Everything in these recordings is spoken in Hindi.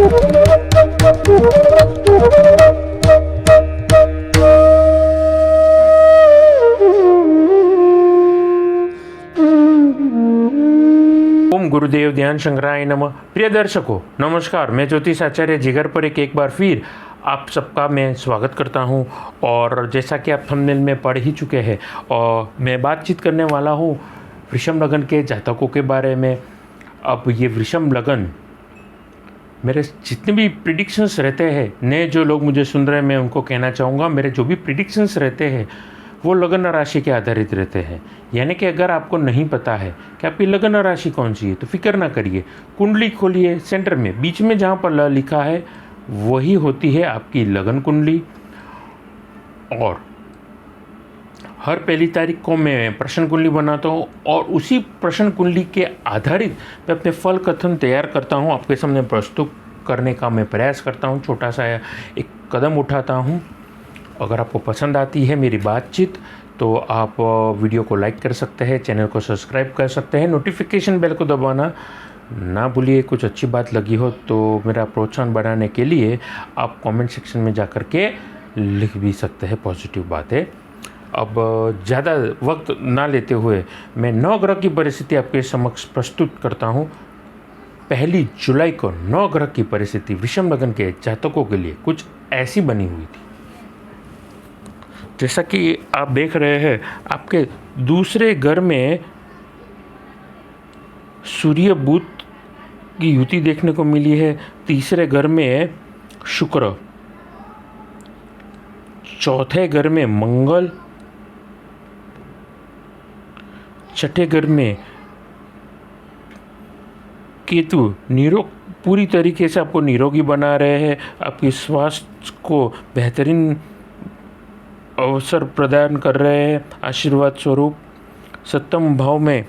ओम गुरुदेव ध्यान शंकराय नमः। प्रिय दर्शकों नमस्कार, मैं ज्योतिष आचार्य जिगर पर एक बार फिर आप सबका मैं स्वागत करता हूं। और जैसा कि आप थंबनेल में पढ़ ही चुके हैं, और मैं बातचीत करने वाला हूं वृषभ लगन के जातकों के बारे में। अब ये वृषभ लगन, मेरे जितने भी प्रिडिक्शंस रहते हैं, नए जो लोग मुझे सुन रहे हैं, मैं उनको कहना चाहूँगा, मेरे जो भी प्रिडिक्शंस रहते हैं वो लगन राशि के आधारित रहते हैं। यानी कि अगर आपको नहीं पता है कि आपकी लगन राशि कौन सी है तो फिक्र ना करिए, कुंडली खोलिए, सेंटर में बीच में जहाँ पर ल लिखा है वही होती है आपकी लगन कुंडली। और हर पहली तारीख को मैं प्रश्न कुंडली बनाता हूँ और उसी प्रश्न कुंडली के आधारित मैं अपने फल कथन तैयार करता हूँ, आपके सामने प्रस्तुत करने का मैं प्रयास करता हूँ, छोटा सा एक कदम उठाता हूँ। अगर आपको पसंद आती है मेरी बातचीत तो आप वीडियो को लाइक कर सकते हैं, चैनल को सब्सक्राइब कर सकते हैं, नोटिफिकेशन बेल को दबाना ना भूलिए। कुछ अच्छी बात लगी हो तो मेरा प्रोत्साहन बढ़ाने के लिए आप कमेंट सेक्शन में जा कर के लिख भी सकते हैं पॉजिटिव बातें। अब ज़्यादा वक्त ना लेते हुए मैं 9 ग्रह की परिस्थिति आपके समक्ष प्रस्तुत करता हूँ। 1 जुलाई को 9 ग्रह की परिस्थिति वृषभ लगन के जातकों के लिए कुछ ऐसी बनी हुई थी। जैसा कि आप देख रहे हैं, आपके दूसरे घर में सूर्य बुध की युति देखने को मिली है, तीसरे घर में शुक्र, चौथे घर में मंगल, छठे घर में केतु पूरी तरीके से आपको निरोगी बना रहे हैं, आपके स्वास्थ्य को बेहतरीन अवसर प्रदान कर रहे हैं आशीर्वाद स्वरूप। सप्तम भाव में,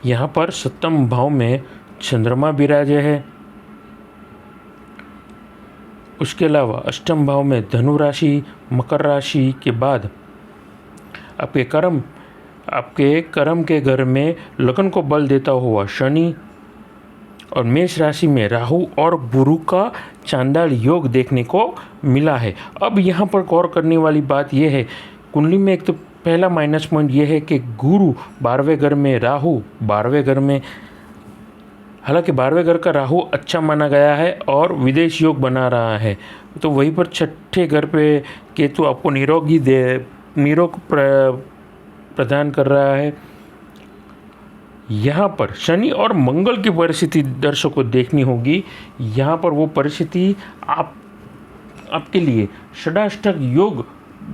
यहाँ पर सप्तम भाव में चंद्रमा विराजे है। उसके अलावा अष्टम भाव में धनु राशि, मकर राशि के बाद आपके कर्म के घर में लगन को बल देता हुआ शनि, और मेष राशि में राहु और गुरु का चांडाल योग देखने को मिला है। अब यहाँ पर गौर करने वाली बात यह है, कुंडली में एक तो पहला माइनस पॉइंट यह है कि गुरु 12वें घर में, राहु 12वें घर में। हालांकि 12वें घर का राहु अच्छा माना गया है और विदेश योग बना रहा है, तो वहीं पर छठे घर पे केतु आपको निरोग प्रदान कर रहा है। यहाँ पर शनि और मंगल की परिस्थिति दर्शकों को देखनी होगी। यहाँ पर वो परिस्थिति आपके लिए षडाष्टक योग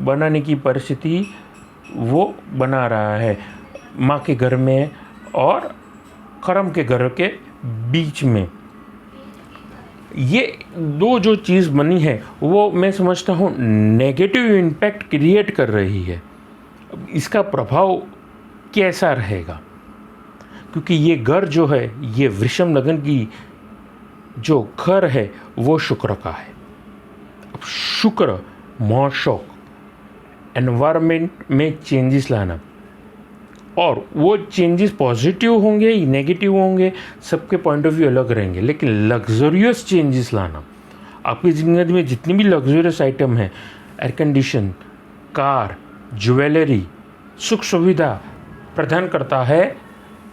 बनाने की परिस्थिति वो बना रहा है, माँ के घर में और कर्म के घर के बीच में। ये दो जो चीज़ बनी है वो मैं समझता हूँ नेगेटिव इम्पैक्ट क्रिएट कर रही है। इसका प्रभाव कैसा रहेगा, क्योंकि ये घर जो है, ये वृषभ लगन की जो घर है वो शुक्र का है। अब शुक्र मोहशौक, एनवायरनमेंट में चेंजेस लाना, और वो चेंजेस पॉजिटिव होंगे या नेगेटिव होंगे, सबके पॉइंट ऑफ व्यू अलग रहेंगे, लेकिन लग्जरियस चेंजेस लाना, आपकी ज़िंदगी में जितनी भी लग्जरियस आइटम है, एयर कंडीशन, कार, ज्वेलरी, सुख सुविधा प्रदान करता है,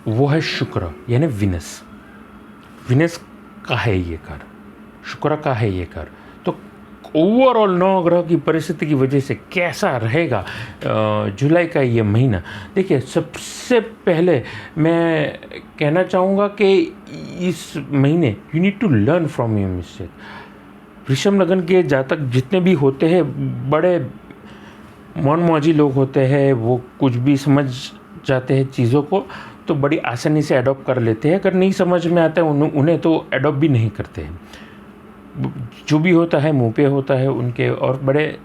वो है शुक्र यानी विनस का है ये घर, शुक्र का है ये घर। तो ओवरऑल 9 ग्रह की परिस्थिति की वजह से कैसा रहेगा जुलाई का ये महीना। देखिए, सबसे पहले मैं कहना चाहूँगा कि इस महीने you need to learn from your mistake. वृषभ लगन के जातक जितने भी होते हैं बड़े मनमौजी लोग होते हैं, वो कुछ भी समझ जाते हैं चीज़ों को तो बड़ी आसानी से अडॉप्ट कर लेते हैं। अगर नहीं समझ में आता है उन्हें तो अडॉप्ट भी नहीं करते हैं। जो भी होता है मुंह पे होता है उनके, और बड़े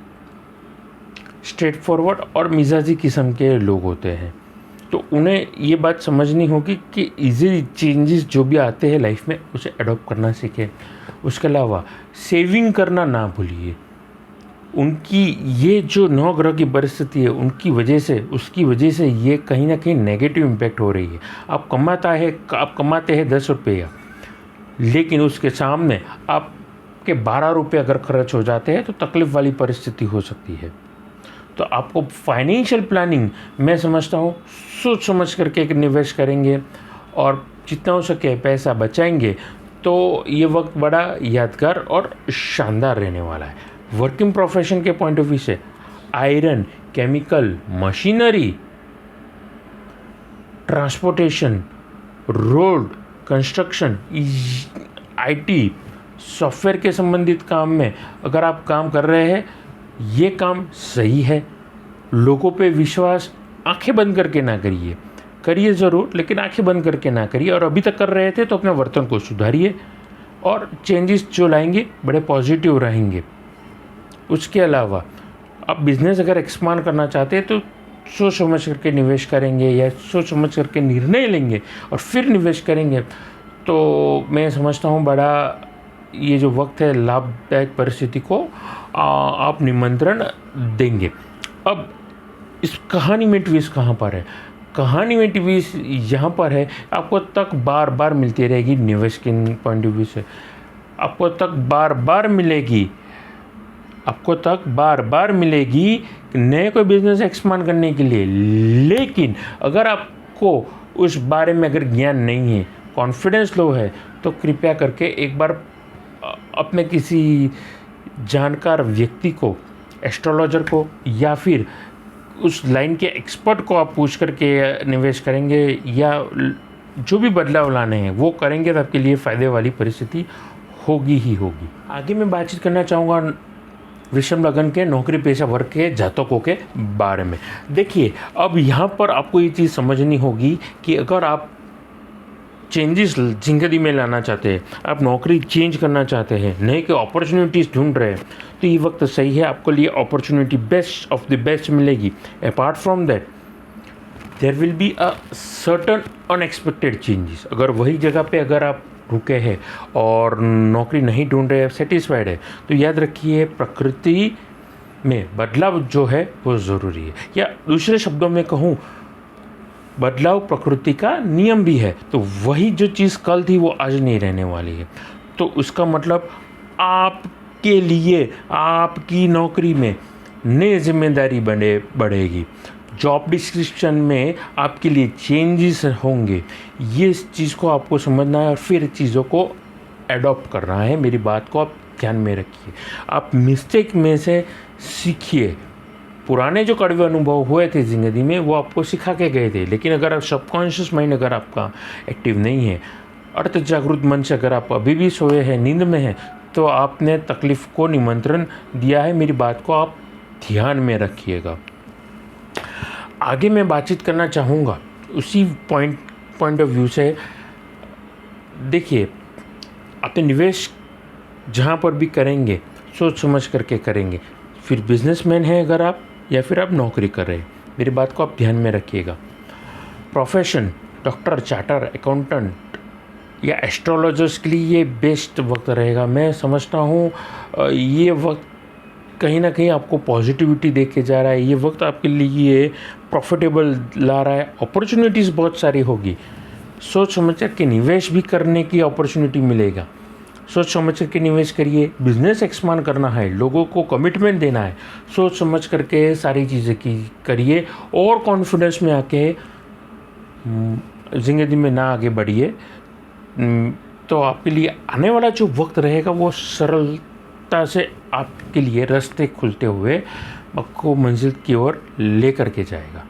स्ट्रेट फॉरवर्ड और मिजाजी किस्म के लोग होते हैं। तो उन्हें ये बात समझनी होगी कि इजी चेंजेस जो भी आते हैं लाइफ में उसे अडॉप्ट करना सीखें। उसके अलावा सेविंग करना ना भूलिए। उनकी ये जो 9 ग्रह की परिस्थिति है उसकी वजह से ये कहीं ना कहीं नेगेटिव इम्पैक्ट हो रही है। आप कमाते हैं 10 रुपया, लेकिन उसके सामने आपके 12 रुपये अगर खर्च हो जाते हैं तो तकलीफ़ वाली परिस्थिति हो सकती है। तो आपको फाइनेंशियल प्लानिंग, मैं समझता हूँ, सोच समझ करके एक निवेश करेंगे और जितना हो सके पैसा बचाएंगे तो ये वक्त बड़ा यादगार और शानदार रहने वाला है। वर्किंग प्रोफेशन के पॉइंट ऑफ व्यू से iron, chemical, machinery, transportation, road, construction, IT, software के संबंधित काम में अगर आप काम कर रहे हैं, ये काम सही है। लोगों पे विश्वास आंखें बंद करके ना करिए ज़रूर, लेकिन आंखें बंद करके ना करिए। और अभी तक कर रहे थे तो अपने वर्तन को सुधारिए और चेंजेस जो लाएंगे बड़े पॉजिटिव रहेंगे। उसके अलावा आप बिज़नेस अगर एक्सपांड करना चाहते हैं तो सोच समझ करके निवेश करेंगे या सोच समझ करके निर्णय लेंगे और फिर निवेश करेंगे तो मैं समझता हूँ बड़ा ये जो वक्त है लाभदायक परिस्थिति को आप निमंत्रण देंगे। अब इस कहानी में ट्विस्ट कहाँ पर है? कहानी में ट्विस्ट यहाँ पर है, आपको तक बार बार मिलती रहेगी निवेश के पॉइंट ऑफ व्यू से, आपको तक बार बार मिलेगी नए कोई बिजनेस एक्सपांड करने के लिए। लेकिन अगर आपको उस बारे में अगर ज्ञान नहीं है, कॉन्फिडेंस लो है, तो कृपया करके एक बार अपने किसी जानकार व्यक्ति को, एस्ट्रोलॉजर को या फिर उस लाइन के एक्सपर्ट को आप पूछ करके निवेश करेंगे या जो भी बदलाव लाने हैं वो करेंगे तो आपके लिए फ़ायदे वाली परिस्थिति होगी ही होगी। आगे मैं बातचीत करना चाहूँगा वृषभ लग्न के नौकरी पेशा वर्ग के जातकों के बारे में। देखिए, अब यहाँ पर आपको ये चीज़ समझनी होगी कि अगर आप चेंजेस ज़िंदगी में लाना चाहते हैं, आप नौकरी चेंज करना चाहते हैं, नए के अपॉर्चुनिटीज़ ढूंढ रहे हैं, तो ये वक्त सही है, आपको लिए opportunity best of the best मिलेगी। Apart from that there will be a certain unexpected changes. अगर वही जगह पे अगर आप रुके हैं और नौकरी नहीं ढूंढ रहे हैं, सेटिस्फाइड है, तो याद रखिए प्रकृति में बदलाव जो है वो ज़रूरी है, या दूसरे शब्दों में कहूँ बदलाव प्रकृति का नियम भी है। तो वही जो चीज़ कल थी वो आज नहीं रहने वाली है। तो उसका मतलब आपके लिए आपकी नौकरी में नई जिम्मेदारी बढ़ेगी, जॉब डिस्क्रिप्शन में आपके लिए चेंजेस होंगे। ये इस चीज़ को आपको समझना है और फिर चीज़ों को एडॉप्ट करना है। मेरी बात को आप ध्यान में रखिए, आप मिस्टेक में से सीखिए। पुराने जो कड़वे अनुभव हुए थे ज़िंदगी में वो आपको सिखा के गए थे, लेकिन अगर आप सबकॉन्शियस माइंड अगर आपका एक्टिव नहीं है, अर्थ जागृत मन से अगर आप अभी भी सोए हैं, नींद में हैं, तो आपने तकलीफ़ को निमंत्रण दिया है। मेरी बात को आप ध्यान में रखिएगा। आगे मैं बातचीत करना चाहूँगा उसी पॉइंट ऑफ व्यू से। देखिए, अपने निवेश जहाँ पर भी करेंगे सोच समझ करके करेंगे। फिर बिजनेसमैन है अगर आप, या फिर आप नौकरी कर रहे हैं, मेरी बात को आप ध्यान में रखिएगा। प्रोफेशन डॉक्टर, चार्टर अकाउंटेंट या एस्ट्रोलॉजर्स के लिए ये बेस्ट वक्त रहेगा। मैं समझता हूँ ये वक्त कहीं ना कहीं आपको पॉजिटिविटी दे के जा रहा है। ये वक्त आपके लिए प्रॉफिटेबल ला रहा है, अपॉर्चुनिटीज़ बहुत सारी होगी। सोच समझ के निवेश भी करने की अपॉर्चुनिटी मिलेगा। सोच समझ करके निवेश करिए। बिजनेस एक्सपांड करना है, लोगों को कमिटमेंट देना है, सोच समझ करके सारी चीज़ें करिए और कॉन्फिडेंस में आके ज़िंदगी में ना आगे बढ़िए, तो आपके लिए आने वाला जो वक्त रहेगा वो सरलता से आपके लिए रास्ते खुलते हुए आपको मंजिल की ओर ले करके जाएगा।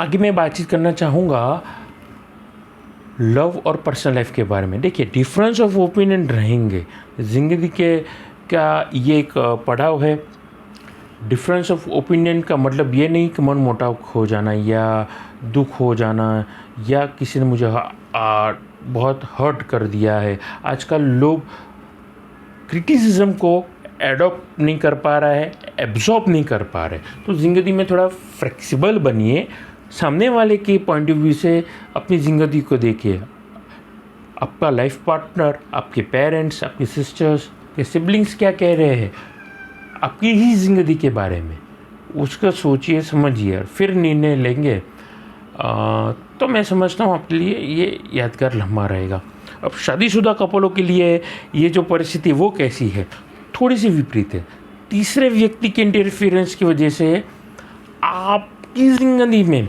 आगे मैं बातचीत करना चाहूँगा लव और पर्सनल लाइफ के बारे में। देखिए, डिफरेंस ऑफ ओपिनियन रहेंगे ज़िंदगी के, क्या ये एक पड़ाव है। डिफरेंस ऑफ ओपिनियन का मतलब ये नहीं कि मन मोटाव हो जाना या दुख हो जाना या किसी ने मुझे बहुत हर्ट कर दिया है। आजकल लोग क्रिटिसिज्म को एडॉप्ट नहीं कर पा रहा है, एब्जॉर्ब नहीं कर पा रहे। तो ज़िंदगी में थोड़ा फ्लेक्सिबल बनिए, सामने वाले के पॉइंट ऑफ व्यू से अपनी ज़िंदगी को देखिए। आपका लाइफ पार्टनर, आपके पेरेंट्स, आपके सिस्टर्स, आपके सिबलिंग्स क्या कह रहे हैं आपकी ही ज़िंदगी के बारे में, उसका सोचिए, समझिए और फिर निर्णय लेंगे। तो मैं समझता हूँ आपके लिए ये यादगार लम्हा रहेगा। अब शादीशुदा कपलों के लिए ये जो परिस्थिति है वो कैसी है, थोड़ी सी विपरीत है। तीसरे व्यक्ति के इंटरफेरेंस की वजह से आपकी ज़िंदगी में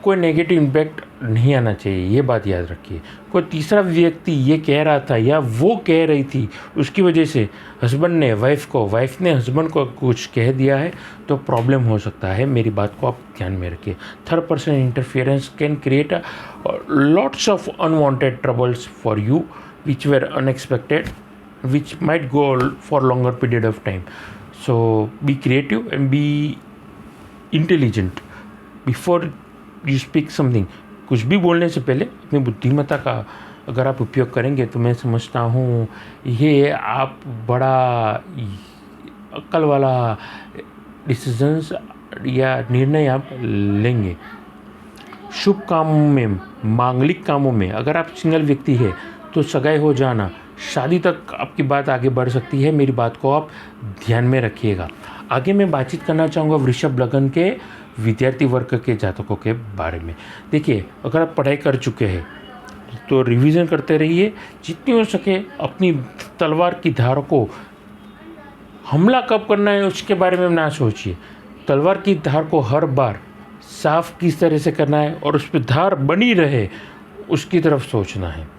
कोई नेगेटिव इम्पैक्ट नहीं आना चाहिए, ये बात याद रखिए। कोई तीसरा व्यक्ति ये कह रहा था या वो कह रही थी, उसकी वजह से हस्बैंड ने वाइफ को, वाइफ ने हस्बैंड को कुछ कह दिया है तो प्रॉब्लम हो सकता है। मेरी बात को आप ध्यान में रखिए। Third person interference can create lots of unwanted troubles for you which where unexpected, which might go for longer period of time. So be creative and be intelligent before you speak something. कुछ भी बोलने से पहले अपनी बुद्धिमत्ता का अगर आप उपयोग करेंगे तो मैं समझता हूँ ये आप बड़ा अक्ल वाला डिसीजंस या निर्णय आप लेंगे। शुभ कामों में, मांगलिक कामों में अगर आप सिंगल व्यक्ति है तो सगाई हो जाना, शादी तक आपकी बात आगे बढ़ सकती है। मेरी बात को आप ध्यान में रखिएगा। आगे मैं बातचीत करना चाहूँगा वृषभ लग्न के विद्यार्थी वर्ग के जातकों के बारे में। देखिए, अगर आप पढ़ाई कर चुके हैं तो रिवीजन करते रहिए, जितनी हो सके अपनी तलवार की धार को, हमला कब करना है उसके बारे में ना सोचिए। तलवार की धार को हर बार साफ किस तरह से करना है और उस पर धार बनी रहे उसकी तरफ सोचना है।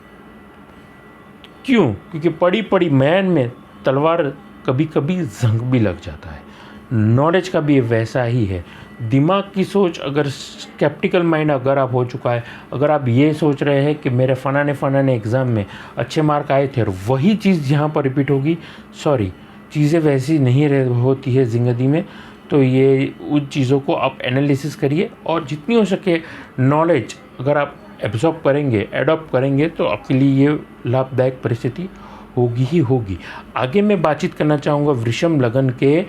क्यों? क्योंकि पड़ी पड़ी मैन में तलवार कभी कभी जंग भी लग जाता है। नॉलेज का भी वैसा ही है। दिमाग की सोच अगर स्केप्टिकल माइंड अगर आप हो चुका है, अगर आप ये सोच रहे हैं कि मेरे फलाने एग्ज़ाम में अच्छे मार्क आए थे और वही चीज़ यहाँ पर रिपीट होगी, सॉरी, चीज़ें वैसी नहीं होती है ज़िंदगी में। तो ये उन चीज़ों को आप एनालिसिस करिए और जितनी हो सके नॉलेज अगर आप एब्जॉर्ब करेंगे, एडॉप्ट करेंगे तो आपके लिए ये लाभदायक परिस्थिति होगी ही होगी। आगे मैं बातचीत करना चाहूँगा वृषभ लग्न के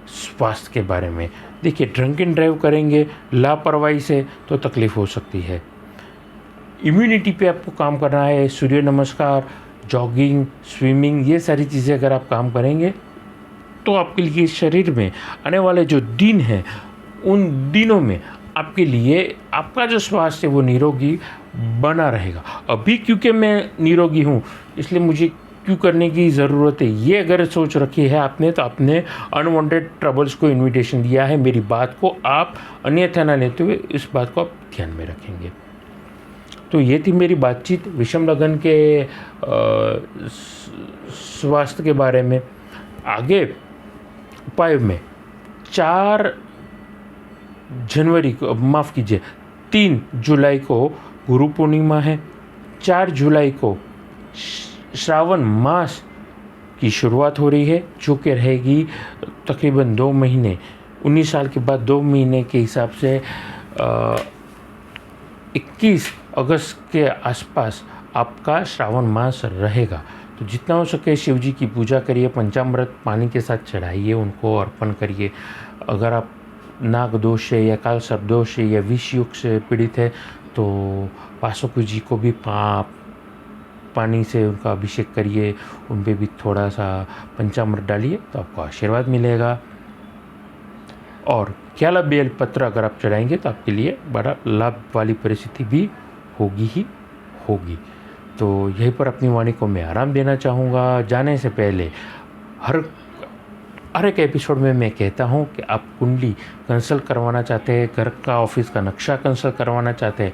स्वास्थ्य के बारे में। देखिए, ड्रंक एंड ड्राइव करेंगे लापरवाही से तो तकलीफ़ हो सकती है। इम्यूनिटी पे आपको काम करना है। सूर्य नमस्कार, जॉगिंग, स्विमिंग, ये सारी चीज़ें अगर आप काम करेंगे तो आपके लिए शरीर में आने वाले जो दिन हैं उन दिनों में आपके लिए आपका जो स्वास्थ्य है वो निरोगी बना रहेगा। अभी क्योंकि मैं निरोगी हूँ इसलिए मुझे क्यों करने की ज़रूरत है, ये अगर सोच रखी है आपने तो आपने अनवांटेड ट्रबल्स को इनविटेशन दिया है। मेरी बात को आप अन्यथा ना लेते हुए इस बात को आप ध्यान में रखेंगे। तो ये थी मेरी बातचीत वृषभ लग्न के स्वास्थ्य के बारे में। आगे उपाय में 4 जनवरी को, माफ़ कीजिए, 3 जुलाई को गुरु पूर्णिमा है। 4 जुलाई को श्रावण मास की शुरुआत हो रही है जो कि रहेगी तकरीबन 2 महीने। 19 साल के बाद 2 महीने के हिसाब से 21 अगस्त के आसपास आपका श्रावण मास रहेगा। तो जितना हो सके शिव जी की पूजा करिए, पंचामृत पानी के साथ चढ़ाइए, उनको अर्पण करिए। अगर आप नाग दोष से या काल सर्प दोष से या विष युग से पीड़ित है तो पार्श्व जी को भी पानी से उनका अभिषेक करिए, उन पर भी थोड़ा सा पंचामृत डालिए तो आपको आशीर्वाद मिलेगा। और केला बेल पत्र अगर आप चढ़ाएंगे तो आपके लिए बड़ा लाभ वाली परिस्थिति भी होगी ही होगी। तो यहीं पर अपनी वाणी को मैं आराम देना चाहूँगा। जाने से पहले हर एक एपिसोड में मैं कहता हूँ कि आप कुंडली कंसल्ट करवाना चाहते हैं, घर का ऑफिस का नक्शा कंसल्ट करवाना चाहते हैं,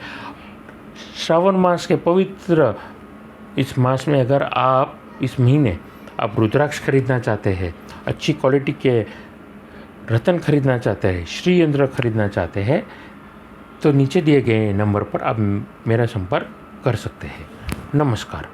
श्रावण मास के पवित्र इस मास में अगर आप इस महीने आप रुद्राक्ष खरीदना चाहते हैं, अच्छी क्वालिटी के रत्न खरीदना चाहते हैं, श्री यंत्र खरीदना चाहते हैं तो नीचे दिए गए नंबर पर आप मेरा संपर्क कर सकते हैं। नमस्कार।